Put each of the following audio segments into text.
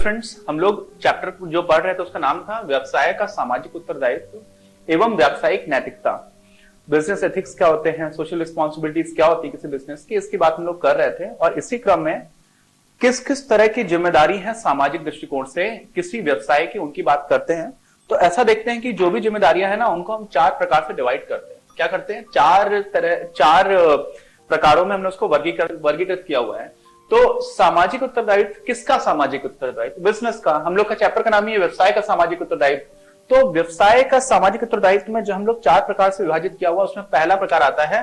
Friends, हम लोग chapter जो पढ़ रहे थे उसका नाम था व्यवसाय का सामाजिक उत्तरदायित्व एवं व्यावसायिक नैतिकता। बिजनेस एथिक्स क्या होते हैं, सोशल रिस्पॉन्सिबिलिटीज क्या होती है किसी बिजनेस की, इसकी बात हम लोग कर रहे थे। और इसी क्रम में किस किस तरह की जिम्मेदारी है सामाजिक दृष्टिकोण से किसी व्यवसाय की, उनकी बात करते हैं। तो ऐसा देखते हैं कि जो भी जिम्मेदारियां हैं ना, उनको हम चार प्रकार से डिवाइड करते हैं। क्या करते हैं? चार प्रकारों में हमने उसको वर्गीकृत किया हुआ है। तो सामाजिक उत्तरदायित्व, किसका सामाजिक उत्तरदायित्व? बिजनेस का। हम लोग का चैप्टर का नाम ही है व्यवसाय का सामाजिक उत्तरदायित्व। तो व्यवसाय का सामाजिक उत्तरदायित्व में जो हम लोग चार प्रकार से विभाजित किया हुआ, उसमें पहला प्रकार आता है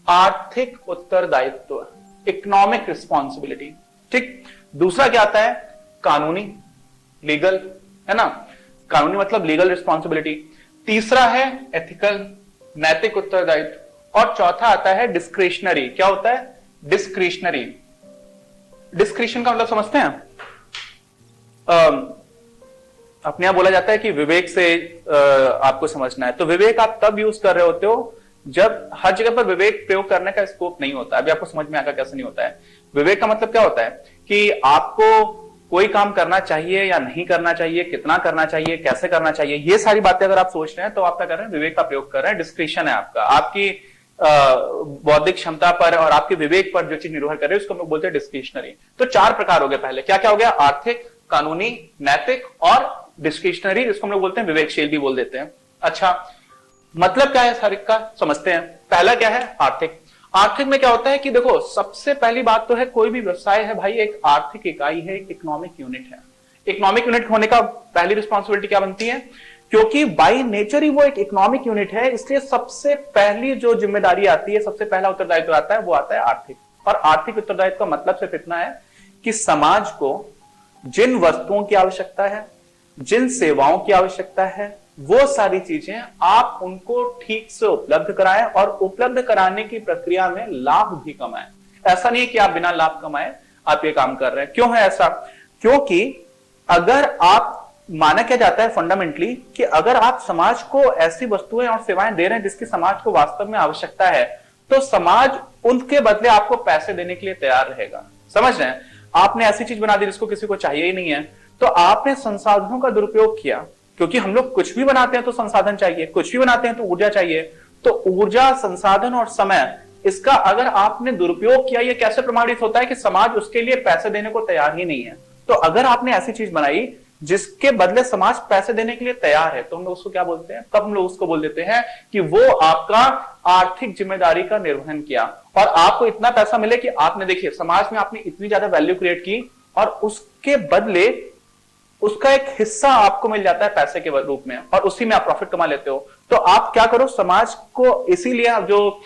आर्थिक उत्तरदायित्व, इकोनॉमिक रिस्पॉन्सिबिलिटी। ठीक। दूसरा क्या आता है? कानूनी, लीगल, है ना, कानूनी मतलब लीगल रिस्पॉन्सिबिलिटी। तीसरा है एथिकल, नैतिक उत्तरदायित्व। और चौथा आता है डिस्क्रिशनरी। क्या होता है? डिस्क्रिशनरी। डिस्क्रिशन का मतलब समझते हैं? अपने यहां बोला जाता है कि विवेक से आपको समझना है। तो विवेक आप तब यूज कर रहे होते हो जब हर जगह पर विवेक प्रयोग करने का स्कोप नहीं होता। अभी आपको समझ में आएगा कैसे नहीं होता है। विवेक का मतलब क्या होता है कि आपको कोई काम करना चाहिए या नहीं करना चाहिए, कितना करना चाहिए, कैसे करना चाहिए, ये सारी बातें अगर आप सोच रहे हैं तो आप क्या कर रहे हैं? विवेक का प्रयोग कर रहे हैं। डिस्क्रिशन है आपका, आपकी बौद्धिक क्षमता पर और आपके विवेक पर जो चीज निर्भर कर रही है उसको हम लोग बोलते हैं डिस्क्रिशनरी। तो चार प्रकार हो गए। पहले क्या क्या हो गया? आर्थिक, कानूनी, नैतिक और डिस्क्रिशनरी, जिसको हम लोग बोलते हैं विवेकशील भी बोल देते हैं। अच्छा, मतलब क्या है हर एक का समझते हैं। पहला क्या है? आर्थिक। आर्थिक में क्या होता है कि देखो, सबसे पहली बात तो है कोई भी व्यवसाय है भाई, एक आर्थिक इकाई है, एक इकोनॉमिक यूनिट है। इकोनॉमिक यूनिट होने का पहली रिस्पॉन्सिबिलिटी क्या बनती है? क्योंकि बाय नेचर ही वो एक इकोनॉमिक यूनिट है, इसलिए सबसे पहली जो जिम्मेदारी आती है, सबसे पहला उत्तरदायित्व आता है, वो आता है आर्थिक। और आर्थिक उत्तरदायित्व का मतलब सिर्फ इतना है कि समाज को जिन वस्तुओं की आवश्यकता है, जिन सेवाओं की आवश्यकता है, वो सारी चीजें आप उनको ठीक से उपलब्ध कराएं और उपलब्ध कराने की प्रक्रिया में लाभ भी कमाएं। ऐसा नहीं कि आप बिना लाभ कमाए आप ये काम कर रहे हैं। क्यों है ऐसा? क्योंकि अगर आप, माना क्या जाता है फंडामेंटली कि अगर आप समाज को ऐसी वस्तुएं और सेवाएं दे रहे हैं जिसकी समाज को वास्तव में आवश्यकता है, तो समाज उनके बदले आपको पैसे देने के लिए तैयार रहेगा। समझ रहे हैं? आपने ऐसी चीज बना दी जिसको किसी को चाहिए ही नहीं है, तो आपने संसाधनों का दुरुपयोग किया। क्योंकि हम लोग कुछ भी बनाते हैं तो संसाधन चाहिए, कुछ भी बनाते हैं तो ऊर्जा चाहिए। तो ऊर्जा, संसाधन और समय, इसका अगर आपने दुरुपयोग किया, ये कैसे प्रमाणित होता है कि समाज उसके लिए पैसे देने को तैयार ही नहीं है। तो अगर आपने ऐसी चीज बनाई जिसके बदले समाज पैसे देने के लिए तैयार है, तो हम लोग उसको क्या बोलते हैं? तब हम लोग उसको बोल देते हैं कि वो आपका आर्थिक जिम्मेदारी का निर्वहन किया। और आपको इतना पैसा मिले कि आपने, देखिए, समाज में आपने इतनी ज्यादा वैल्यू क्रिएट की और उसके बदले उसका एक हिस्सा आपको मिल जाता है पैसे के रूप में, और उसी में आप प्रॉफिट कमा लेते हो। तो आप क्या करो, समाज को, इसीलिए आप जो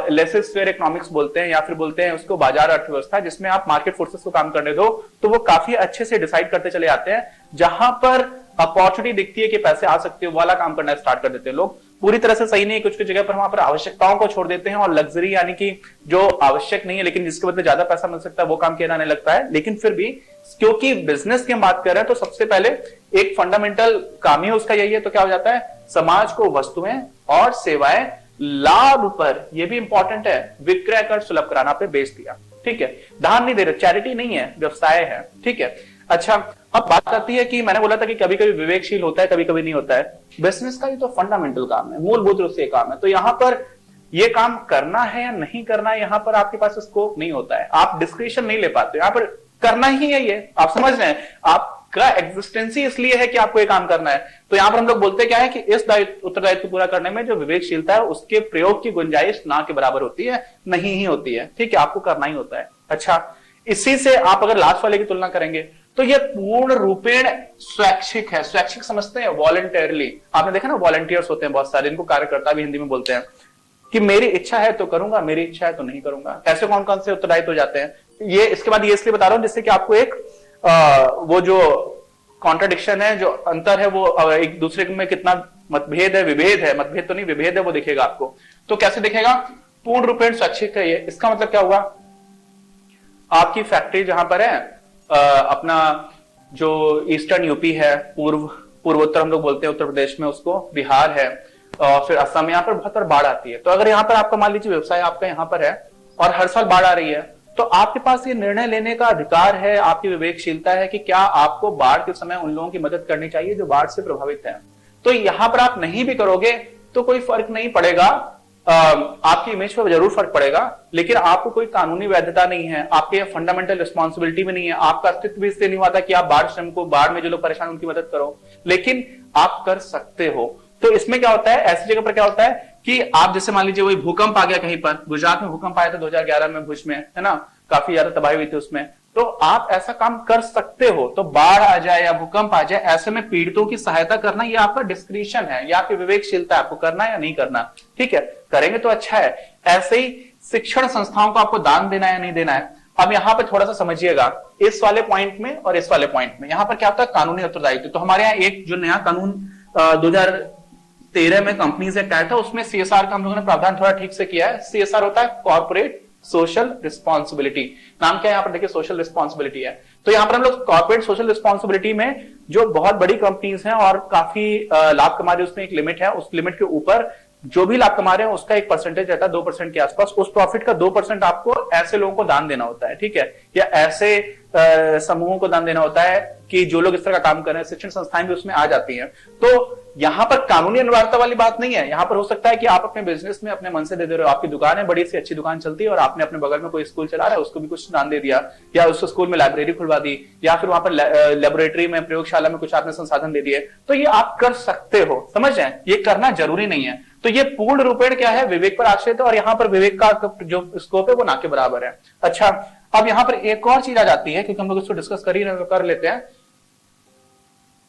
लेसेस फेयर इकोनॉमिक्स बोलते हैं या फिर बोलते हैं उसको बाजार अर्थव्यवस्था, जिसमें आप मार्केट फोर्सेस को काम करने दो, तो वो काफी अच्छे से डिसाइड करते चले जाते हैं। जहां पर अपॉर्चुनिटी दिखती है कि पैसे आ सकते हैं, वाला काम करना स्टार्ट कर देते हैं लोग। पूरी तरह से सही नहीं है, कुछ कुछ जगह पर वहां पर आवश्यकताओं को छोड़ देते हैं और लग्जरी, यानी कि जो आवश्यक नहीं है लेकिन जिसके बदले ज्यादा पैसा मिल सकता है, वो काम किया जाने लगता है। लेकिन फिर भी क्योंकि बिजनेस की हम बात कर रहे हैं, तो सबसे पहले एक फंडामेंटल काम ही उसका यही है। तो क्या हो जाता है? समाज को वस्तुएं और सेवाएं लाभ पर, यह भी इंपॉर्टेंट है, विक्रय कर सुलभ कराना पे बेच दिया। ठीक है, दान नहीं दे रहे, चैरिटी नहीं है, व्यवसाय है। ठीक है। अच्छा, अब बात आती है कि मैंने बोला था कि कभी कभी विवेकशील होता है, कभी कभी नहीं होता है। बिजनेस का ये तो फंडामेंटल काम है, मूलभूत रूप से काम है। तो यहां पर ये काम करना है या नहीं करना है, यहां पर आपके पास स्कोप नहीं होता है, आप डिस्क्रिशन नहीं ले पाते। यहां पर करना ही है ये, आप समझ रहे हैं? आपका एग्जिस्टेंस ही इसलिए है कि आपको ये काम करना है। तो यहां पर हम लोग बोलते क्या है कि इस उत्तरदायित्व पूरा करने में जो विवेकशीलता है, उसके प्रयोग की गुंजाइश ना के बराबर होती है, नहीं ही होती है। ठीक है, आपको करना ही होता है। अच्छा, इसी से आप अगर लास्ट वाले की तुलना करेंगे तो ये पूर्ण रूपेण स्वैच्छिक है। स्वैच्छिक समझते हैं? वॉलंटियरली। आपने देखा ना, वॉलंटियर्स होते हैं बहुत सारे, इनको कार्यकर्ता भी हिंदी में बोलते हैं, कि मेरी इच्छा है तो करूंगा, मेरी इच्छा है तो नहीं करूंगा। ऐसे कौन कौन से उत्तरदायित्व हो जाते हैं? ये इसके बाद ये इसलिए बता रहा हूं जिससे कि आपको एक वो जो कॉन्ट्राडिक्शन है, जो अंतर है, वो एक दूसरे में कितना मतभेद है, विभेद है, मतभेद तो नहीं विभेद है, वो दिखेगा आपको। तो कैसे दिखेगा? पूर्ण रूपेण स्वैच्छिक है ये। इसका मतलब क्या हुआ? आपकी फैक्ट्री जहां पर है, अपना जो ईस्टर्न यूपी है, पूर्वोत्तर हम लोग बोलते हैं उत्तर प्रदेश में उसको, बिहार है, और फिर असम, यहाँ पर बहुत बार बाढ़ आती है। तो अगर यहाँ पर आपका मान लीजिए व्यवसाय आपका यहाँ पर है और हर साल बाढ़ आ रही है, तो आपके पास ये निर्णय लेने का अधिकार है, आपकी विवेकशीलता है कि क्या आपको बाढ़ के समय उन लोगों की मदद करनी चाहिए जो बाढ़ से प्रभावित हैं। तो यहां पर आप नहीं भी करोगे तो कोई फर्क नहीं पड़ेगा, आपकी इमेज पर जरूर फर्क पड़ेगा, लेकिन आपको कोई कानूनी वैधता नहीं है, आपके फंडामेंटल रिस्पॉन्सिबिलिटी भी नहीं है, आपका अस्तित्व भी इसलिए नहीं हुआ था कि आप बाढ़ श्रम को, बाढ़ में जो लोग परेशान उनकी मदद करो, लेकिन आप कर सकते हो। तो इसमें क्या होता है, ऐसी जगह पर क्या होता है कि आप जैसे मान लीजिए वही भूकंप आ गया कहीं पर, गुजरात में भूकंप आया था 2011 में भुज में, है ना, काफी ज्यादा तबाही हुई थी उसमें, तो आप ऐसा काम कर सकते हो। तो बाढ़ आ जाए या भूकंप आ जाए, ऐसे में पीड़ितों की सहायता करना ये आपका डिस्क्रिशन है, या आपकी विवेकशीलता है, आपको करना है या नहीं करना, ठीक है, करेंगे तो अच्छा है। ऐसे ही शिक्षण संस्थाओं को आपको दान देना है या नहीं देना है। अब यहाँ पे थोड़ा सा समझिएगा, इस वाले पॉइंट में और इस वाले पॉइंट में, यहाँ पर क्या होता है, कानूनी उत्तरदायित्व। तो हमारे यहाँ एक जो नया कानून 2013 में कंपनीज एक्ट आया था, उसमें सीएसआर का हम लोगों ने प्रावधान थोड़ा ठीक से किया है। सीएसआर होता है कॉर्पोरेट सोशल रिस्पॉन्सिबिलिटी, नाम क्या है यहाँ पर देखिए, सोशल रिस्पॉन्सिबिलिटी है। तो यहाँ पर हम लोग कॉर्पोरेट सोशल रिस्पॉन्सिबिलिटी में जो बहुत बड़ी कंपनीज हैं और काफी लाभ कमा रही है, उसमें एक लिमिट है, उस लिमिट के ऊपर जो भी लाभ कमा रहे हैं उसका एक परसेंटेज रहता है 2% के आसपास, उस प्रॉफिट का 2% आपको ऐसे लोगों को दान देना होता है, ठीक है, या ऐसे समूहों को दान देना होता है कि जो लोग इस तरह का काम कर रहे हैं, शिक्षण संस्थाएं भी उसमें आ जाती हैं। तो यहां पर कानूनी अनिवार्यता वाली बात नहीं है, यहां पर हो सकता है कि आप अपने बिजनेस में अपने मन से दे रहे हो, आपकी दुकान है, बड़ी सी अच्छी दुकान चलती है और आपने अपने बगल में कोई स्कूल चला रहा है, उसको भी कुछ दान दे दिया, या उस स्कूल में लाइब्रेरी खुलवा दी, या फिर वहां पर लेबोरेटरी में, प्रयोगशाला में कुछ आपने संसाधन दे दिए, तो ये आप कर सकते हो, समझ जाए, ये करना जरूरी नहीं है। तो ये पूर्ण रूपेण क्या है, विवेक पर आश्रित है, और यहाँ पर विवेक का जो स्कोप है वो ना के बराबर है। अच्छा, अब यहाँ पर एक और चीज आ जाती है, क्योंकि हम लोग इसको डिस्कस कर ही रहे, कर लेते हैं।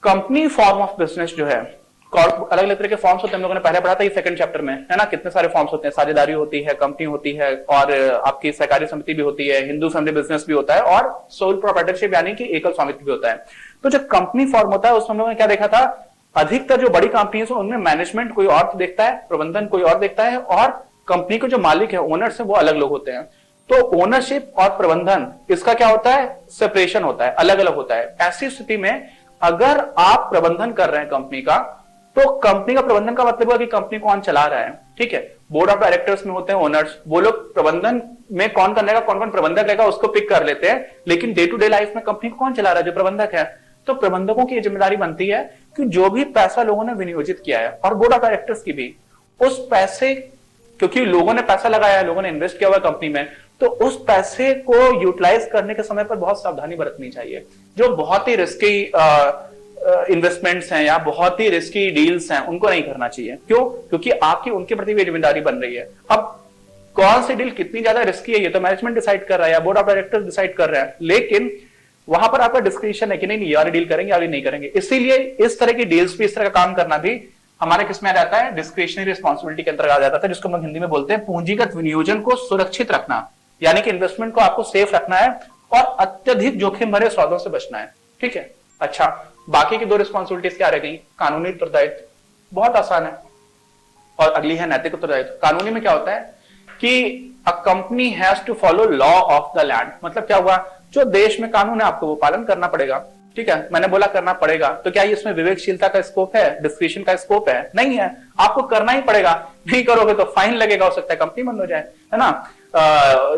कंपनी फॉर्म ऑफ बिजनेस जो है, अलग अलग तरह के फॉर्म्स होते हैं, हम लोगों ने पहले पढ़ा था ये सेकंड चैप्टर में, है ना, कितने सारे फॉर्म्स होते हैं, साझेदारी होती है, कंपनी होती है, और आपकी सहकारी समिति भी होती है, हिंदू फैमिली बिजनेस भी होता है, और सोल प्रोप्राइटरशिप यानी कि एकल स्वामित्व भी होता है। तो जो कंपनी फॉर्म होता है उसमें हम लोगों ने क्या देखा था, अधिकतर जो बड़ी कंपनीज है उनमें मैनेजमेंट कोई और देखता है, प्रबंधन कोई और देखता है, और कंपनी के जो मालिक है, ओनर्स है, वो अलग लोग होते हैं। तो ओनरशिप और प्रबंधन, इसका क्या होता है, सेपरेशन होता है, अलग अलग होता है। ऐसी स्थिति में अगर आप प्रबंधन कर रहे हैं कंपनी का, तो कंपनी का प्रबंधन का मतलब है कि कंपनी कौन चला रहा है, ठीक है, बोर्ड ऑफ डायरेक्टर्स में होते हैं ओनर्स, वो लोग प्रबंधन में कौन करने का, कौन कौन प्रबंधक रहेगा उसको पिक कर लेते हैं, लेकिन डे टू डे लाइफ में कंपनी को कौन चला रहा है, जो प्रबंधक है। तो प्रबंधकों की जिम्मेदारी बनती है कि जो भी पैसा लोगों ने विनियोजित किया है, और बोर्ड ऑफ डायरेक्टर्स की भी, उस पैसे, क्योंकि लोगों ने पैसा लगाया है, लोगों ने इन्वेस्ट किया हुआ कंपनी में, तो उस पैसे को यूटिलाइज करने के समय पर बहुत सावधानी बरतनी चाहिए। जो बहुत ही रिस्की इन्वेस्टमेंट्स हैं या बहुत ही रिस्की डील्स हैं, उनको नहीं करना चाहिए। क्यों? क्योंकि आपकी उनके प्रति भी जिम्मेदारी बन रही है। अब कौन सी डील कितनी ज्यादा रिस्की है ये तो मैनेजमेंट डिसाइड कर रहा है या बोर्ड ऑफ डायरेक्टर्स डिसाइड कर रहा है, लेकिन वहां पर आपका डिस्क्रिप्शन है कि नहीं ये वाली डील करेंगे, वाली नहीं करेंगे। इसीलिए इस तरह की डील्स भी, इस तरह का काम करना भी हमारे किसमें आ जाता है, डिस्क्रिशनरी रिस्पॉन्सिबिलिटी के अंतर्गत आ जाता है, जिसको हम हिंदी में बोलते हैं पूंजीगत विनियोजन को सुरक्षित रखना, यानी कि इन्वेस्टमेंट को आपको सेफ रखना है और अत्यधिक जोखिम भरे सौदों से बचना है, ठीक है। अच्छा, बाकी की दो रिस्पॉन्सिबिलिटीज क्या रह गई? कानूनी उत्तरदायित्व, बहुत आसान है, और अगली है नैतिक उत्तरदायित्व। कानूनी में क्या होता है कि a company has to follow law of the land, मतलब क्या हुआ, जो देश में कानून है आपको वो पालन करना पड़ेगा, ठीक है। मैंने बोला करना पड़ेगा, तो क्या इसमें विवेकशीलता का स्कोप है, डिस्क्रिशन का स्कोप है? नहीं है, आपको करना ही पड़ेगा। नहीं करोगे तो फाइन लगेगा, हो सकता है कंपनी बंद हो जाए, है ना,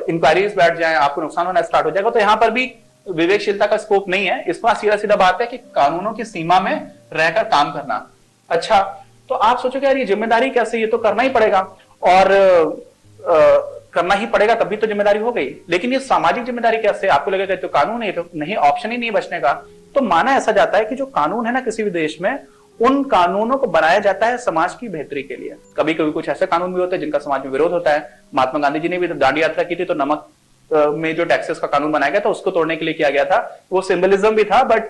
इंक्वायरीज बैठ जाए, आपको नुकसान होना स्टार्ट हो जाएगा। तो यहां पर भी विवेकशीलता का स्कोप नहीं है। इस पर सीधा सीधा बात है कि कानूनों की सीमा में रहकर काम करना। अच्छा, तो आप सोचो कि यार ये जिम्मेदारी कैसे, ये तो करना ही पड़ेगा, और करना ही पड़ेगा तभी तो जिम्मेदारी हो गई, लेकिन ये सामाजिक जिम्मेदारी कैसे? आपको लगेगा तो कानून है, तो नहीं, ऑप्शन ही नहीं बचने का। तो माना ऐसा जाता है कि जो कानून है ना किसी भी देश में, उन कानूनों को बनाया जाता है समाज की बेहतरी के लिए। कभी कभी कुछ ऐसे कानून भी होते हैं जिनका समाज में विरोध होता है। महात्मा गांधी जी ने भी दांडी यात्रा की थी, तो नमक में जो टैक्सेस का कानून बनाया गया था उसको तोड़ने के लिए किया गया था। वो सिंबलिज्म भी था, बट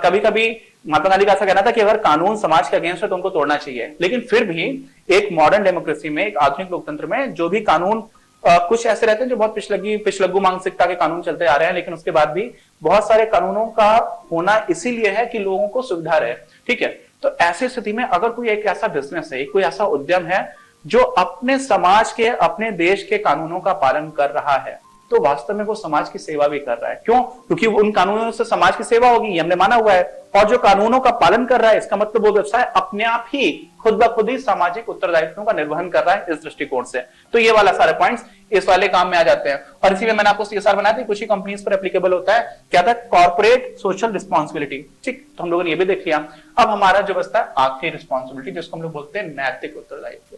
कभी कभी महात्मा गांधी का ऐसा कहना था कि अगर कानून समाज के अगेंस्ट है तो उनको तोड़ना चाहिए। लेकिन फिर भी एक मॉडर्न डेमोक्रेसी में, एक आधुनिक लोकतंत्र में, जो भी कानून कुछ ऐसे रहते हैं जो बहुत पिछलग्गू मानसिकता के कानून चलते आ रहे हैं, लेकिन उसके बाद भी बहुत सारे कानूनों का होना इसीलिए है कि लोगों को सुविधा रहे, ठीक है। तो ऐसी स्थिति में अगर कोई एक ऐसा बिजनेस है, कोई ऐसा उद्यम है जो अपने समाज के, अपने देश के कानूनों का पालन कर रहा है, तो वास्तव में वो समाज की सेवा भी कर रहा है। क्यों? क्योंकि उन कानूनों से समाज की सेवा होगी, ये हमने माना हुआ है, और जो कानूनों का पालन कर रहा है, इसका मतलब वो व्यवसाय अपने आप ही खुद ब खुद ही सामाजिक उत्तरदायित्वों का निर्वहन कर रहा है इस दृष्टिकोण से। तो ये वाला सारे पॉइंट्स इस वाले काम में आ जाते हैं। और इसीलिए मैंने आपको सीएसआर बनाया था, कुछ ही कंपनीज पर एप्लीकेबल होता है, क्या था, कॉर्पोरेट सोशल रिस्पॉन्सिबिलिटी। ठीक, तो हम लोगों ने ये भी देख लिया। अब हमारा जो बचता है आखिरी रिस्पॉन्सिबिलिटी, जिसको हम लोग बोलते हैं नैतिक उत्तरदायित्व।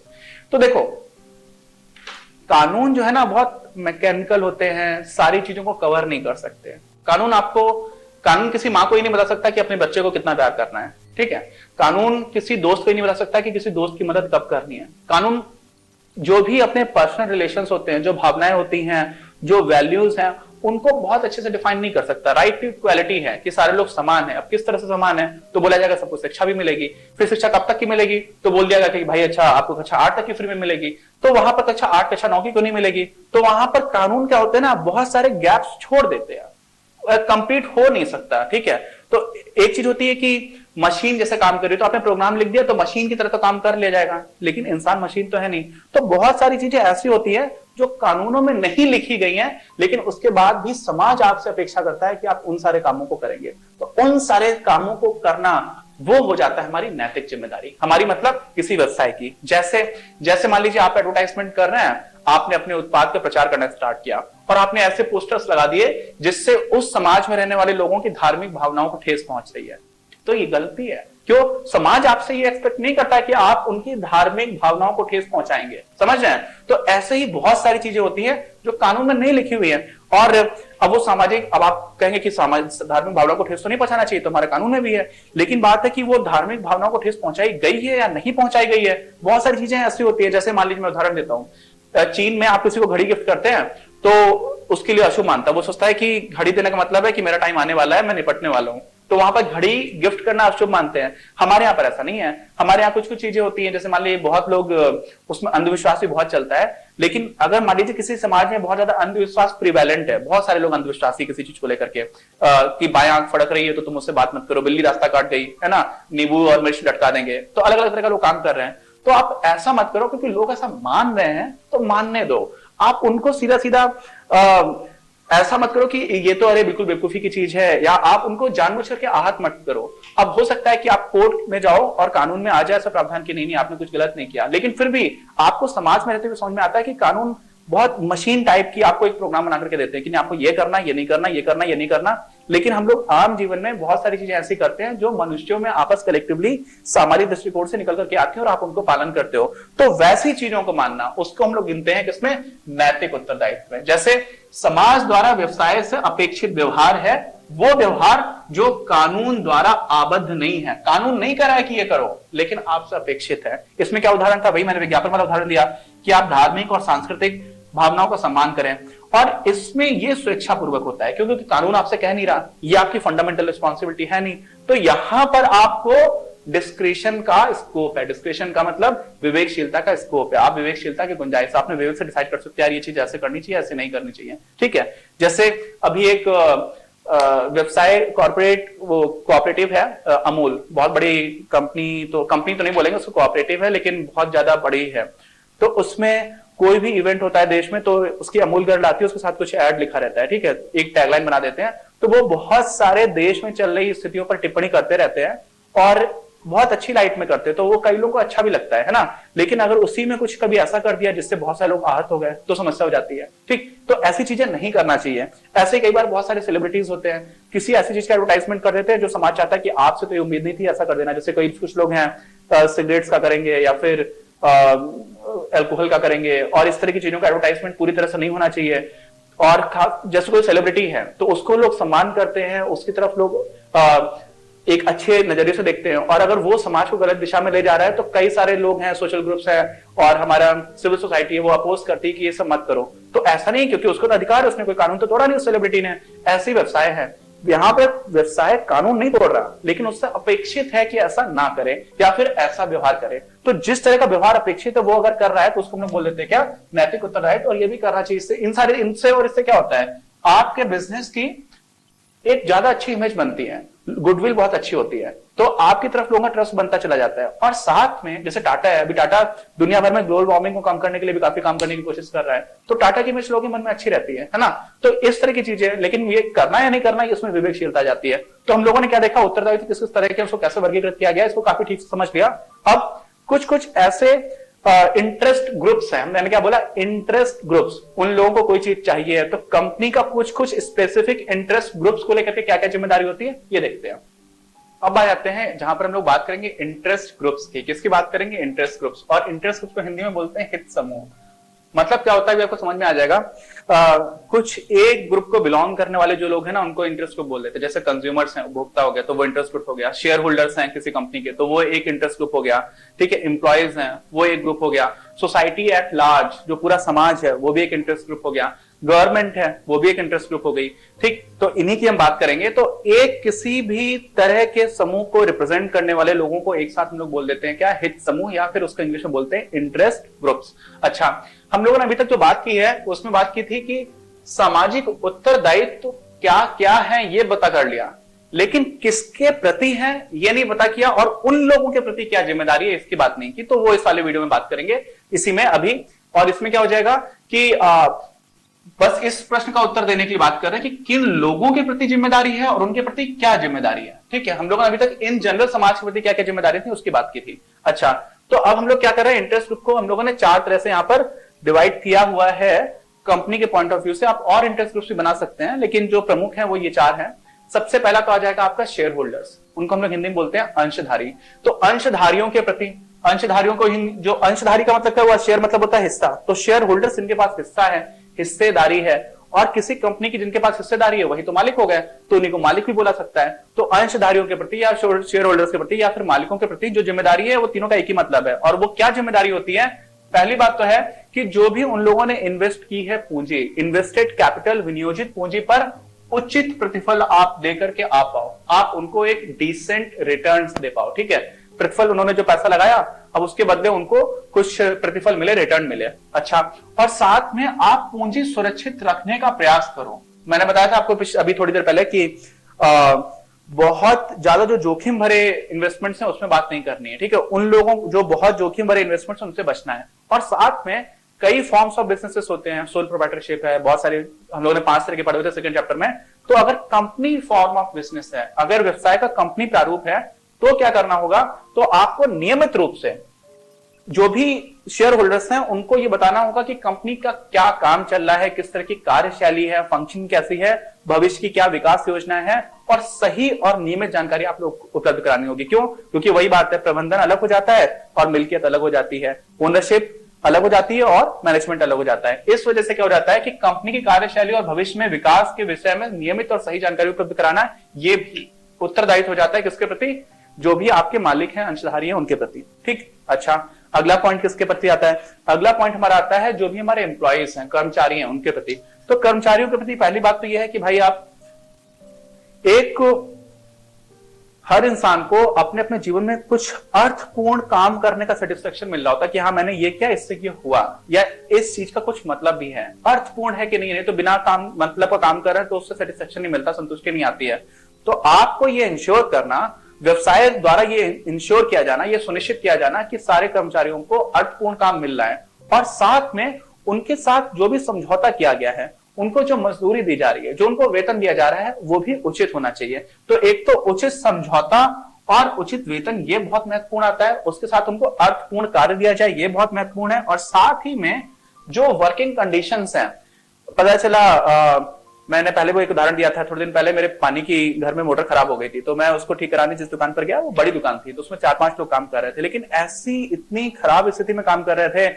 तो देखो, कानून जो है ना बहुत मैकेनिकल होते हैं, सारी चीजों को कवर नहीं कर सकते। कानून किसी माँ को ही नहीं बता सकता कि अपने बच्चे को कितना प्यार करना है, ठीक है। कानून किसी दोस्त को ही नहीं बता सकता कि किसी दोस्त की मदद कब करनी है। कानून जो भी अपने पर्सनल रिलेशंस होते हैं, जो भावनाएं होती हैं, जो वैल्यूज हैं, उनको बहुत अच्छे से डिफाइन नहीं कर सकता। राइट टू इक्वालिटी है कि सारे लोग समान है। अब किस तरह से समान है, तो बोला जाएगा सबको शिक्षा भी मिलेगी। फिर शिक्षा कब तक की मिलेगी, तो बोल दिया कि भाई अच्छा आपको कक्षा 8 तक की फ्री में मिलेगी। तो वहां पर कक्षा 8 कक्षा 9 की क्यों नहीं मिलेगी? तो वहां पर कानून क्या होते हैं ना, बहुत सारे गैप्स छोड़ देते हैं, कंप्लीट हो नहीं सकता, ठीक है। तो एक चीज होती है कि मशीन जैसे काम कर रही है, तो आपने प्रोग्राम लिख दिया तो मशीन की तरह तो काम कर लिया जाएगा, लेकिन इंसान मशीन तो है नहीं। तो बहुत सारी चीजें ऐसी होती है जो कानूनों में नहीं लिखी गई हैं, लेकिन उसके बाद भी समाज आपसे अपेक्षा करता है कि आप उन सारे कामों को करेंगे। तो उन सारे कामों को करना वो हो जाता है हमारी नैतिक जिम्मेदारी। हमारी मतलब किसी व्यवसाय की, जैसे मान लीजिए आप एडवर्टाइजमेंट कर रहे हैं, आपने अपने उत्पाद का प्रचार करना स्टार्ट किया और आपने ऐसे पोस्टर्स लगा दिए जिससे उस समाज में रहने वाले लोगों की धार्मिक भावनाओं को ठेस पहुंच रही है। तो ये गलती है। क्यों? समाज आपसे ये एक्सपेक्ट नहीं करता कि आप उनकी धार्मिक भावनाओं को ठेस पहुंचाएंगे, समझ रहे हैं? तो ऐसे ही बहुत सारी चीजें होती हैं जो कानून में नहीं लिखी हुई है। और अब वो सामाजिक, अब आप कहेंगे कि धार्मिक भावनाओं को ठेस तो नहीं पहुंचाना चाहिए, तो हमारे कानून में भी है, लेकिन बात है कि वो धार्मिक भावनाओं को ठेस पहुंचाई गई है या नहीं पहुंचाई गई है। बहुत सारी चीजें ऐसी होती है, जैसे मान लीजिए मैं उदाहरण देता हूं, चीन में आप किसी को घड़ी गिफ्ट करते हैं तो उसके लिए अशुभ मानता है। वो सोचता है कि घड़ी देने का मतलब है कि मेरा टाइम आने वाला है, मैं निपटने वाला हूं, तो वहां पर घड़ी गिफ्ट करना अशुभ मानते हैं। हमारे यहाँ पर ऐसा नहीं है। हमारे यहाँ कुछ कुछ चीजें होती हैं, जैसे मान लीजिए बहुत लोग उसमें अंधविश्वास भी बहुत चलता है, लेकिन अगर मान लीजिए किसी समाज में बहुत ज्यादा अंधविश्वास प्रिवेलेंट है, बहुत सारे लोग अंधविश्वासी किसी चीज को लेकर के, कि बाएं आंख फड़क रही है तो तुम उससे बात मत करो, बिल्ली रास्ता काट गई है ना, नींबू और मिर्च लटका देंगे, तो अलग अलग तरह का लोग काम कर रहे हैं। तो आप ऐसा मत करो, क्योंकि लोग ऐसा मान रहे हैं तो मानने दो। आप उनको सीधा सीधा ऐसा मत करो कि ये तो अरे बिल्कुल बेवकूफी की चीज है, या आप उनको जानबूझ करके आहत मत करो। अब हो सकता है कि आप कोर्ट में जाओ और कानून में आ जाए ऐसा प्रावधान कि नहीं आपने कुछ गलत नहीं किया, लेकिन फिर भी आपको समाज में रहते हुए समझ में आता है कि कानून बहुत मशीन टाइप की आपको एक प्रोग्राम बना करके देते हैं कि नहीं आपको ये करना, ये नहीं करना, ये करना, ये नहीं करना। लेकिन हम लोग आम जीवन में बहुत सारी चीजें ऐसी करते हैं जो मनुष्यों में आपस कलेक्टिवली सामाजिक दृष्टिकोण से निकल करके आती है और आप उनको पालन करते हो। तो वैसी चीजों को मानना, उसको हम लोग गिनते हैं किसमें, नैतिक उत्तरदायित्व में। जैसे समाज द्वारा व्यवसाय से अपेक्षित व्यवहार है वो व्यवहार जो कानून द्वारा आबद्ध नहीं है। कानून नहीं कह रहा है कि ये करो, लेकिन आपसे अपेक्षित है। इसमें क्या उदाहरण था, भाई मैंने विज्ञापन वाला उदाहरण दिया कि आप धार्मिक और सांस्कृतिक भावनाओं का सम्मान करें, और इसमें ये स्वेच्छा पूर्वक होता है क्योंकि कानून आपसे कह नहीं रहा, ये आपकी फंडामेंटल रिस्पॉन्सिबिलिटी है नहीं। तो यहां पर आपको डिस्क्रिशन का स्कोप है। डिस्क्रिशन का मतलब विवेकशीलता का स्कोप है। आप विवेकशीलता की गुंजाइश, आपने विवेक से डिसाइड कर सकते हैं यार ये चीज ऐसे करनी चाहिए, ऐसे नहीं करनी चाहिए, ठीक है। जैसे अभी एक व्यवसाय कोऑपरेटिव है, अमूल, बहुत बड़ी कंपनी तो नहीं बोलेंगे उसको, कोऑपरेटिव है लेकिन बहुत ज्यादा बड़ी है। तो उसमें कोई भी इवेंट होता है देश में तो उसकी अमूल गर्ल आती है, उसके साथ कुछ ऐड लिखा रहता है, ठीक है, एक टैगलाइन बना देते हैं। तो वो बहुत सारे देश में चल रही स्थितियों पर टिप्पणी करते रहते हैं और बहुत अच्छी लाइट में करते हैं, तो वो कई लोगों को अच्छा भी लगता है ना। लेकिन अगर उसी में कुछ कभी ऐसा कर दिया जिससे बहुत सारे लोग आहत हो गए तो समस्या हो जाती है, ठीक। तो ऐसी चीजें नहीं करना चाहिए। ऐसे कई बार बहुत सारे सेलिब्रिटीज होते हैं, किसी ऐसी चीज का एडवर्टाइजमेंट कर देते हैं जो समाज चाहता है कि आपसे तो ये उम्मीद नहीं थी ऐसा कर देना। जैसे कुछ लोग हैं सिगरेट्स का करेंगे या फिर अल्कोहल का करेंगे, और इस तरह की चीजों का एडवर्टाइजमेंट पूरी तरह से नहीं होना चाहिए। और खास जैसे कोई सेलिब्रिटी है तो उसको लोग सम्मान करते हैं, उसकी तरफ लोग एक अच्छे नजरिए से देखते हैं, और अगर वो समाज को गलत दिशा में ले जा रहा है तो कई सारे लोग हैं, सोशल ग्रुप्स हैं और हमारा सिविल सोसाइटी है, वो अपोज करती है कि ये सब मत करो। तो ऐसा नहीं, क्योंकि उसको तो अधिकार है, उसने कोई कानून तो तोड़ा नहीं उस सेलिब्रिटी ने। ऐसी व्यवसाय है, यहाँ पे व्यवसाय कानून नहीं तोड़ रहा, लेकिन उससे अपेक्षित है कि ऐसा ना करे या फिर ऐसा व्यवहार करे। तो जिस तरह का व्यवहार अपेक्षित है वो अगर कर रहा है तो उसको हम लोग बोल देते हैं क्या, नैतिक उत्तरदायित्व। और ये भी करना चाहिए। इनसे और इससे क्या होता है, आपके बिजनेस की एक ज्यादा अच्छी इमेज बनती है। गुडविल बहुत अच्छी होती है, तो आपकी तरफ लोगों का ट्रस्ट बनता चला जाता है। और साथ में जैसे टाटा है, अभी टाटा दुनिया भर में ग्लोबल वार्मिंग को कम करने के लिए भी काफी काम करने की कोशिश कर रहा है, तो टाटा की इमेज लोगों के मन में अच्छी रहती है ना। तो इस तरह की चीजें, लेकिन ये करना या नहीं करना इसमें विवेकशीलता जाती है। तो हम लोगों ने क्या देखा, उत्तरदायित्व किस किस तरह के उसको कैसे वर्गीकृत किया गया, इसको काफी ठीक से समझ लिया। अब कुछ कुछ ऐसे इंटरेस्ट ग्रुप्स हैं, मैंने क्या बोला, इंटरेस्ट ग्रुप्स, उन लोगों को कोई चीज चाहिए है तो कंपनी का कुछ कुछ स्पेसिफिक इंटरेस्ट ग्रुप्स को लेकर के क्या क्या जिम्मेदारी होती है ये देखते हैं। अब आ जाते हैं जहां पर हम लोग बात करेंगे इंटरेस्ट ग्रुप्स की। किसकी बात करेंगे, इंटरेस्ट ग्रुप्स। और इंटरेस्ट ग्रुप्स को हिंदी में बोलते हैं हित समूह। मतलब क्या होता है आपको समझ में आ जाएगा। कुछ एक ग्रुप को बिलोंग करने वाले जो लोग हैं ना उनको इंटरेस्ट ग्रुप बोल देते हैं। जैसे कंज्यूमर्स हैं, उपभोक्ता हो गया तो वो इंटरेस्ट ग्रुप हो गया। शेयर होल्डर्स हैं किसी कंपनी के तो वो एक इंटरेस्ट ग्रुप हो गया, ठीक है। एम्प्लॉयज हैं वो एक ग्रुप हो गया। सोसाइटी एट लार्ज, जो पूरा समाज है वो भी एक इंटरेस्ट ग्रुप हो गया। गवर्नमेंट है वो भी एक इंटरेस्ट ग्रुप हो गई, ठीक। तो इन्हीं की हम बात करेंगे। तो एक किसी भी तरह के समूह को रिप्रेजेंट करने वाले लोगों को एक साथ हम लोग बोल देते हैं क्या, हित समूह, या फिर उसको इंग्लिश में बोलते हैं इंटरेस्ट ग्रुप्स। अच्छा, हम लोगों ने अभी तक जो बात की है उसमें बात की थी कि सामाजिक उत्तरदायित्व क्या क्या है ये पता कर लिया, लेकिन किसके प्रति है ये नहीं पता किया, और उन लोगों के प्रति क्या जिम्मेदारी है इसकी बात नहीं की। तो वो इस वाले वीडियो में बात करेंगे इसी में अभी। और इसमें क्या हो जाएगा कि बस इस प्रश्न का उत्तर देने के लिए बात कर रहे हैं कि किन लोगों के प्रति जिम्मेदारी है और उनके प्रति क्या जिम्मेदारी है, ठीक है। हम लोगों ने अभी तक इन जनरल समाज के प्रति क्या क्या जिम्मेदारी थी उसकी बात की थी। अच्छा, तो अब हम लोग क्या कर रहे हैं, इंटरेस्ट ग्रुप को हम लोगों ने चार तरह से यहां पर डिवाइड किया हुआ है कंपनी के पॉइंट ऑफ व्यू से। आप और इंटरेस्ट ग्रुप भी बना सकते हैं, लेकिन जो प्रमुख है वो ये चार है। सबसे पहला तो आ जाएगा आपका शेयर होल्डर्स, उनको हम लोग हिंदी में बोलते हैं अंशधारी। तो अंशधारियों के प्रति, अंशधारियों को जो अंशधारी का मतलब क्या हुआ, शेयर मतलब होता है हिस्सा, तो शेयर होल्डर्स इनके पास हिस्सा है, हिस्सेदारी है। और किसी कंपनी की जिनके पास हिस्सेदारी है वही तो मालिक हो गए, तो उन्हीं को मालिक भी बोला सकता है। तो अंशधारियों के प्रति या शेयर होल्डर्स के प्रति या फिर मालिकों के प्रति जो जिम्मेदारी है वो तीनों का एक ही मतलब है। और वो क्या जिम्मेदारी होती है, पहली बात तो है कि जो भी उन लोगों ने इन्वेस्ट की है पूंजी, इन्वेस्टेड कैपिटल, विनियोजित पूंजी पर उचित प्रतिफल आप देकर के आ पाओ, आप उनको एक डिसेंट रिटर्न्स दे पाओ, ठीक है। प्रतिफल, उन्होंने जो पैसा लगाया अब उसके बदले उनको कुछ प्रतिफल मिले, रिटर्न मिले। अच्छा, और साथ में आप पूंजी सुरक्षित रखने का प्रयास करो। मैंने बताया था आपको अभी थोड़ी देर पहले कि बहुत ज्यादा जो जोखिम भरे इन्वेस्टमेंट्स हैं उसमें बात नहीं करनी है, ठीक है। उन लोगों जो बहुत जोखिम भरे इन्वेस्टमेंट्स उनसे बचना है। और साथ में कई फॉर्म्स ऑफ बिजनेसेस होते हैं, सोल प्रोप्राइटरशिप है, बहुत सारे हम लोगों ने 5 तरह के पढ़े हुए थे सेकंड चैप्टर में। तो अगर कंपनी फॉर्म ऑफ बिजनेस है, अगर व्यवसाय का कंपनी प्रारूप है, तो क्या करना होगा, तो आपको नियमित रूप से जो भी शेयर होल्डर्स हैं उनको ये बताना होगा कि कंपनी का क्या काम चल रहा है, किस तरह की कार्यशैली है, फंक्शन कैसी है, भविष्य की क्या विकास योजना है, और सही और नियमित जानकारी आप लोग उपलब्ध करानी होगी। क्यों? क्योंकि वही बात है, प्रबंधन अलग हो जाता है और मिल्कियत अलग हो जाती है, ओनरशिप अलग हो जाती है और मैनेजमेंट अलग हो जाता है। इस वजह से क्या हो जाता है कि कंपनी की कार्यशैली और भविष्य में विकास के विषय में नियमित और सही जानकारी उपलब्ध कराना, ये भी उत्तरदायित्व हो जाता है किसके प्रति, जो भी आपके मालिक हैं, अंशधारी हैं, उनके प्रति, ठीक। अच्छा, अगला पॉइंट किसके प्रति आता है, अगला पॉइंट हमारा आता है जो भी हमारे एम्प्लॉइज हैं, कर्मचारी हैं, उनके प्रति। तो कर्मचारियों के प्रति पहली बात तो यह है कि भाई आप हर इंसान को अपने अपने जीवन में कुछ अर्थपूर्ण काम करने का सेटिस्फेक्शन मिल रहा होता है कि हाँ मैंने ये किया, इससे ये हुआ, या इस चीज का कुछ मतलब भी है, अर्थपूर्ण है कि नहीं तो बिना काम मतलब का काम कर रहे हैं तो उससे सेटिस्फेक्शन नहीं मिलता, संतुष्टि नहीं आती है। तो आपको ये इंश्योर करना, व्यवसाय द्वारा ये इंश्योर किया जाना, ये सुनिश्चित किया जाना कि सारे कर्मचारियों को अर्थपूर्ण काम मिल रहा है, और साथ में उनके साथ जो भी समझौता किया गया है, उनको जो मजदूरी दी जा रही है, जो उनको वेतन दिया जा रहा है, वो भी उचित होना चाहिए। तो एक तो उचित समझौता और उचित वेतन, ये बहुत महत्वपूर्ण आता है। उसके साथ उनको अर्थपूर्ण कार्य दिया जाए, ये बहुत महत्वपूर्ण है। और साथ ही में जो वर्किंग कंडीशंस हैं, पता चला मैंने पहले वो एक उदाहरण दिया था थोड़े दिन पहले, मेरे पानी की घर में मोटर खराब हो गई थी, तो मैं उसको ठीक कराने जिस दुकान पर गया वो बड़ी दुकान थी, तो उसमें 4-5 लोग काम कर रहे थे, लेकिन ऐसी इतनी खराब स्थिति में काम कर रहे थे,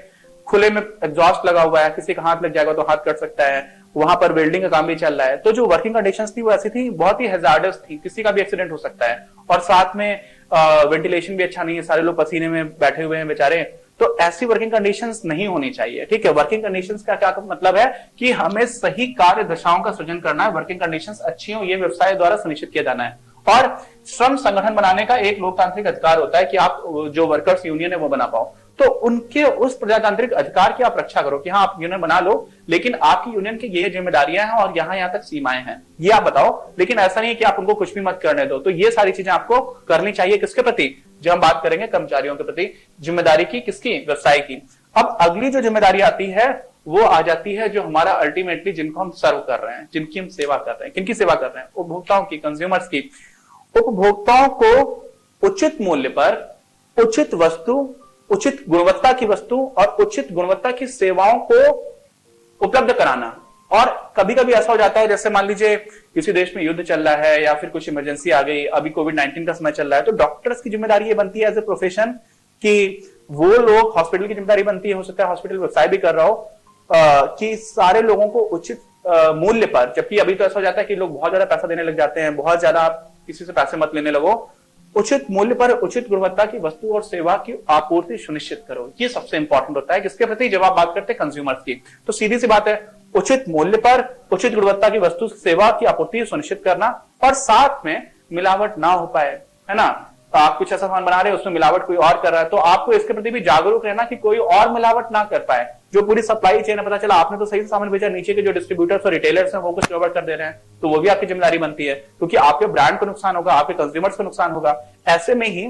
खुले में एग्जॉस्ट लगा हुआ है, किसी का हाथ लग जाएगा तो हाथ कट सकता है, वहां पर वेल्डिंग का काम भी चल रहा है। तो जो वर्किंग कंडीशंस थी वो ऐसी थी, बहुत ही हैजार्डस थी, किसी का भी एक्सीडेंट हो सकता है। और साथ में वेंटिलेशन भी अच्छा नहीं है, सारे लोग पसीने में बैठे हुए हैं बेचारे। तो ऐसी वर्किंग कंडीशंस नहीं होनी चाहिए, ठीक है। वर्किंग कंडीशंस का क्या मतलब है कि हमें सही कार्य दशाओं का सृजन करना है, वर्किंग कंडीशंस अच्छी हो, ये व्यवसाय द्वारा सुनिश्चित किया जाना है। और श्रम संगठन बनाने का एक लोकतांत्रिक अधिकार होता है कि आप जो वर्कर्स यूनियन है वो बना पाओ। तो उनके उस प्रजातांत्रिक अधिकार की आप रक्षा करो कि हाँ आप यूनियन बना लो, लेकिन आपकी यूनियन की ये जिम्मेदारियां हैं और यहाँ तक सीमाएं हैं, ये आप बताओ। लेकिन ऐसा नहीं है कि आप उनको कुछ भी मत करने दो। तो ये सारी चीजें आपको करनी चाहिए किसके प्रति, जब हम बात करेंगे कर्मचारियों के प्रति जिम्मेदारी की, किसकी, व्यवसाय की। अब अगली जो जिम्मेदारी आती है वो आ जाती है जो हमारा अल्टीमेटली जिनको हम सर्व कर रहे हैं, जिनकी हम सेवा कर रहे हैं। किनकी सेवा कर रहे हैं? उपभोक्ताओं की, कंज्यूमर्स की। उपभोक्ताओं को उचित मूल्य पर उचित वस्तु, उचित गुणवत्ता की वस्तु और उचित गुणवत्ता की सेवाओं को उपलब्ध कराना। और कभी कभी ऐसा हो जाता है, जैसे मान लीजिए किसी देश में युद्ध चल रहा है या फिर कुछ इमरजेंसी आ गई, अभी कोविड-19 का समय चल रहा है, तो डॉक्टर्स की जिम्मेदारी ये बनती है एज ए प्रोफेशन कि वो लोग, हॉस्पिटल की जिम्मेदारी बनती है, हो सकता है हॉस्पिटल व्यवसाय भी कर रहा हो, कि सारे लोगों को उचित मूल्य पर, जबकि अभी तो ऐसा हो जाता है कि लोग बहुत ज्यादा पैसा देने लग जाते हैं, बहुत ज्यादा आप किसी से पैसे मत लेने लगो, उचित मूल्य पर उचित गुणवत्ता की वस्तु और सेवा की आपूर्ति सुनिश्चित करो। ये सबसे इंपॉर्टेंट होता है। किसके प्रति? जब आप बात करते हैं कंज्यूमर्स की, तो सीधी सी बात है, उचित मूल्य पर उचित गुणवत्ता की वस्तु सेवा की आपूर्ति सुनिश्चित करना, और साथ में मिलावट ना हो पाए, है ना। तो आप कुछ ऐसा सामान बना रहे हैं, उसमें मिलावट कोई और कर रहा है, तो आपको इसके प्रति भी जागरूक रहना कि कोई और मिलावट ना कर पाए। जो पूरी सप्लाई चेन है, पता चला आपने तो सही सामान बेचा, नीचे के जो डिस्ट्रीब्यूटर्स और रिटेलर्स हैं वो कुछ गड़बड़ कर दे रहे हैं, तो वो भी आपकी जिम्मेदारी बनती है, क्योंकि आपके ब्रांड को नुकसान होगा, आपके कंज्यूमर्स को नुकसान होगा। ऐसे में ही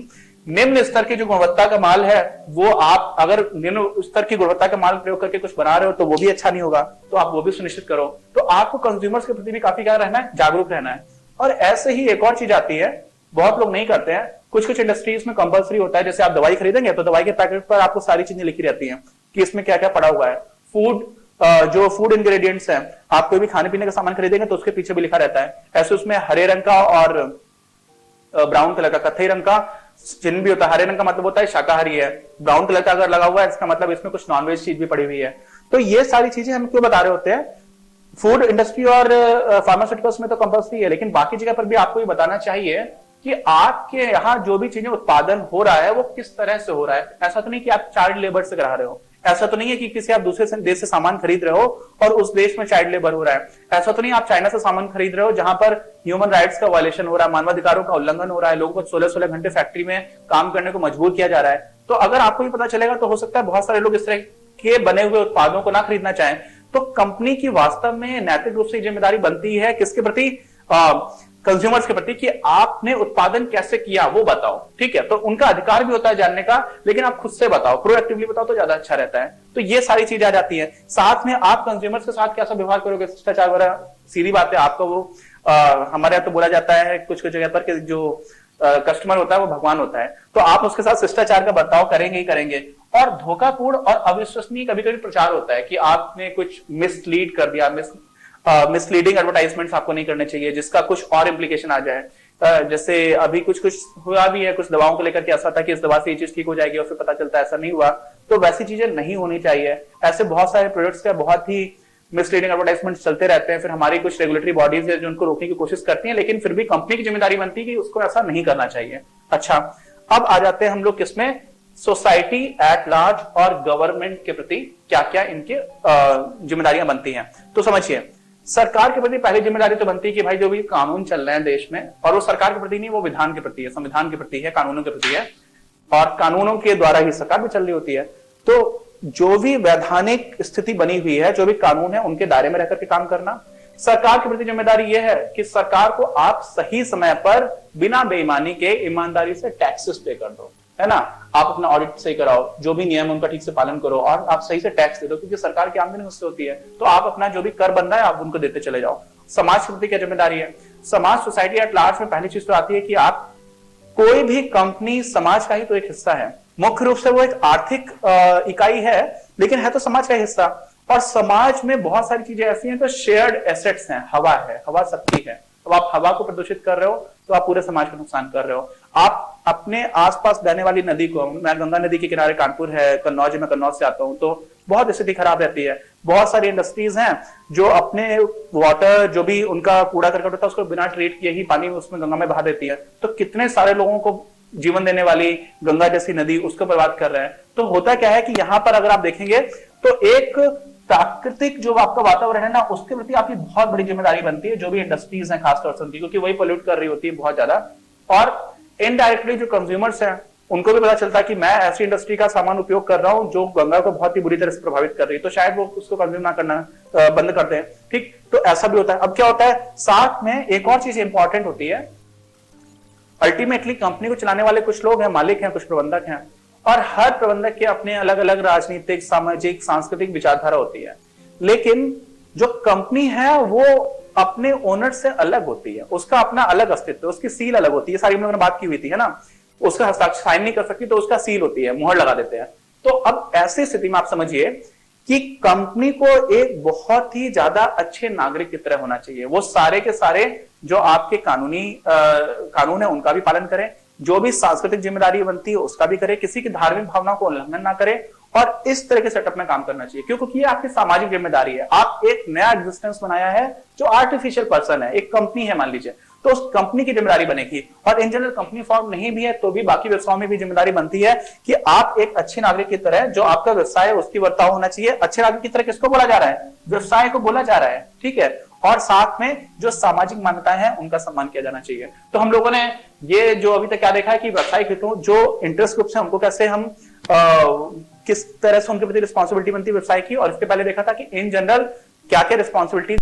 निम्न स्तर की जो गुणवत्ता का माल है, वो आप अगर निम्न स्तर की गुणवत्ता का माल प्रयोग करके कुछ बना रहे हो तो वो भी अच्छा नहीं होगा, तो आप वो भी सुनिश्चित करो। तो आपको कंज्यूमर्स के प्रति भी काफी क्या रहना है, जागरूक रहना है। और ऐसे ही एक और चीज आती है, बहुत लोग नहीं करते हैं, कुछ कुछ इंडस्ट्रीज में कंपलसरी होता है, जैसे आप दवाई खरीदेंगे तो दवाई के पैकेट पर आपको सारी चीजें लिखी रहती हैं कि इसमें क्या क्या पड़ा हुआ है। फूड, जो फूड इंग्रेडिएंट्स हैं, आप कोई भी खाने पीने का सामान खरीदेंगे तो उसके पीछे भी लिखा रहता है। ऐसे उसमें हरे रंग का और ब्राउन कलर का, कत्थई रंग का चिन्ह भी होता है। हरे रंग का मतलब होता है शाकाहारी है, ब्राउन कलर का अगर लगा हुआ है इसका मतलब इसमें कुछ नॉनवेज चीज भी पड़ी हुई है। तो ये सारी चीजें हम क्यों बता रहे होते हैं? फूड इंडस्ट्री और फार्मास्यूटिकल्स में तो कंपल्सरी है, लेकिन बाकी जगह पर भी आपको ये बताना चाहिए कि आपके यहाँ जो भी चीजें उत्पादन हो रहा है वो किस तरह से हो रहा है। ऐसा तो नहीं कि आप चाइल्ड लेबर से करा रहे हो, ऐसा तो नहीं है कि किसी आप दूसरे देश से सामान खरीद रहे हो और उस देश में चाइल्ड लेबर हो रहा है, ऐसा तो नहीं आप चाइना से सामान खरीद रहे हो जहां पर ह्यूमन राइट्स का वायलेशन हो रहा है, मानवाधिकारों का उल्लंघन हो रहा है, लोगों को 16-16 घंटे फैक्ट्री में काम करने को मजबूर किया जा रहा है। तो अगर आपको भी पता चलेगा तो हो सकता है बहुत सारे लोग इस तरह के बने हुए उत्पादों को ना खरीदना चाहें। तो कंपनी की वास्तव में नैतिक रूप से जिम्मेदारी बनती है किसके प्रति? कंज्यूमर्स के प्रति, कि आपने उत्पादन कैसे किया वो बताओ, ठीक है। तो उनका अधिकार भी होता है जानने का, लेकिन आप खुद से बताओ, प्रोएक्टिवली बताओ तो ज्यादा अच्छा रहता है। तो ये सारी चीजें आ जाती है। साथ में आप कंज्यूमर्स के साथ कैसा व्यवहार करोगे, शिष्टाचार वगैरह, सीधी बात है आपका वो हमारे यहाँ तो बोला जाता है कुछ कुछ जगह पर कि जो कस्टमर होता है वो भगवान होता है, तो आप उसके साथ शिष्टाचार का बर्ताव करेंगे ही करेंगे। और धोखापूर्ण और अविश्वसनीय कभी कभी प्रचार होता है कि आपने कुछ मिसलीड कर दिया, मिसलीडिंग एडवर्टाइजमेंट्स आपको नहीं करने चाहिए जिसका कुछ और इम्प्लीकेशन आ जाए। जैसे अभी कुछ कुछ हुआ भी है, कुछ दवाओं को लेकर के ऐसा था कि इस दवा से ये चीज ठीक हो जाएगी और फिर पता चलता है ऐसा नहीं हुआ। तो वैसी चीजें नहीं होनी चाहिए। ऐसे बहुत सारे प्रोडक्ट्स का बहुत ही मिसलीडिंग एडवर्टाइजमेंट चलते रहते हैं, फिर हमारी कुछ रेगुलेटरी बॉडीज है जो उनको रोकने की कोशिश करती हैं, लेकिन फिर भी कंपनी की जिम्मेदारी बनती है कि उसको ऐसा नहीं करना चाहिए। अच्छा, अब आ जाते हैं हम लोग किसमें, सोसाइटी एट लार्ज और गवर्नमेंट के प्रति क्या क्या इनके जिम्मेदारियां बनती हैं। तो समझिए, सरकार के प्रति पहली जिम्मेदारी तो बनती है कि भाई जो भी कानून चल रहे हैं देश में, और वो सरकार के प्रति नहीं, वो विधान के प्रति है, संविधान के प्रति है, कानूनों के प्रति है, और कानूनों के द्वारा ही सरकार भी चल रही होती है। तो जो भी वैधानिक स्थिति बनी हुई है, जो भी कानून है, उनके दायरे में रहकर के काम करना। सरकार की प्रति जिम्मेदारी यह है कि सरकार को आप सही समय पर बिना बेईमानी के ईमानदारी से टैक्सेस पे कर दो, है ना। आप अपना ऑडिट सही कराओ, जो भी नियम उनका ठीक से पालन करो, और आप सही से टैक्स दे दो, क्योंकि सरकार की आमदनी उससे होती है। तो आप अपना जो भी कर बन रहा है आप उनको देते चले जाओ। समाज के प्रति क्या जिम्मेदारी है? समाज, सोसाइटी एट लार्ज में पहली चीज तो आती है कि आप, कोई भी कंपनी समाज का ही तो एक हिस्सा है। मुख्य रूप से वो एक आर्थिक इकाई है, लेकिन है तो समाज का हिस्सा। और समाज में बहुत सारी चीजें ऐसी हैं तो शेयर्ड एसेट्स हैं। हवा है, हवा शक्ति है। अब आप हवा को प्रदूषित कर रहे हो तो आप पूरे समाज का नुकसान कर रहे हो। आप अपने आसपास बहने वाली नदी को, मैं गंगा नदी के किनारे कानपुर है, कन्नौज, मैं कन्नौज से आता हूं, तो बहुत स्थिति खराब रहती है। बहुत सारी इंडस्ट्रीज हैं जो अपने वाटर, जो भी उनका कूड़ा करकट होता है, उसको बिना ट्रीट किए ही पानी उसमें गंगा में बहा देती है। तो कितने सारे लोगों को जीवन देने वाली गंगा जैसी नदी, उसको बर्बाद कर रहे हैं। तो होता क्या है कि यहाँ पर अगर आप देखेंगे तो एक प्राकृतिक जो आपका वातावरण है ना, उसके प्रति आपकी बहुत बड़ी जिम्मेदारी बनती है, जो भी इंडस्ट्रीज हैं खासतौर से उनकी, क्योंकि वही पोल्यूट कर रही होती है बहुत ज्यादा। और इनडायरेक्टली जो कंज्यूमर्स हैं उनको भी पता चलता कि मैं ऐसी इंडस्ट्री का सामान उपयोग कर रहा हूं जो गंगा को बहुत ही बुरी तरह से प्रभावित कर रही है, तो शायद वो उसको कंज्यूम ना करना बंद कर दें। ठीक, तो ऐसा भी होता है। अब क्या होता है, साथ में एक और चीज इंपॉर्टेंट होती है, अल्टीमेटली कंपनी को चलाने वाले कुछ लोग हैं, मालिक हैं, कुछ प्रबंधक हैं, और हर प्रबंधक के अपने अलग अलग राजनीतिक, सामाजिक, सांस्कृतिक विचारधारा होती है। लेकिन जो कंपनी है वो अपने ओनर से अलग होती है, उसका अपना अलग अस्तित्व, उसकी सील अलग होती है। सारी हम लोगों ने बात की हुई थी, है ना। उसका हस्ताक्षर साइन नहीं कर सकती तो उसका सील होती है, मुहर लगा देते हैं। तो अब ऐसी स्थिति में आप समझिए कि कंपनी को एक बहुत ही ज्यादा अच्छे नागरिक की तरह होना चाहिए। वो सारे के सारे जो आपके कानून है उनका भी पालन करें, जो भी सांस्कृतिक जिम्मेदारी बनती है उसका भी करे, किसी की धार्मिक भावना को उल्लंघन ना करे, और इस तरह के सेटअप में काम करना चाहिए। क्योंकि ये आपकी सामाजिक जिम्मेदारी है। आप एक नया एग्जिस्टेंस बनाया है जो आर्टिफिशियल पर्सन है, एक कंपनी है मान लीजिए, तो उस कंपनी की जिम्मेदारी बनेगी। और इन जनरल कंपनी फॉर्म नहीं भी है तो भी बाकी व्यवसायों में भी जिम्मेदारी बनती है कि आप एक अच्छे नागरिक की तरह, जो आपका व्यवसाय है उसकी वर्ताव होना चाहिए। अच्छे नागरिक की तरह किसको बोला जा रहा है, व्यवसाय को बोला जा रहा है, ठीक है। और साथ में जो सामाजिक मान्यताएं हैं उनका सम्मान किया जाना चाहिए। तो हम लोगों ने ये जो अभी तक क्या देखा है कि व्यावसायिक हितों, जो इंटरेस्ट ग्रुप्स हैं, उनको कैसे हम किस तरह से उनके प्रति रिस्पॉन्सिबिलिटी बनती है व्यवसाय की, और इसके पहले देखा था कि इन जनरल क्या क्या रिस्पॉन्सिबिलिटी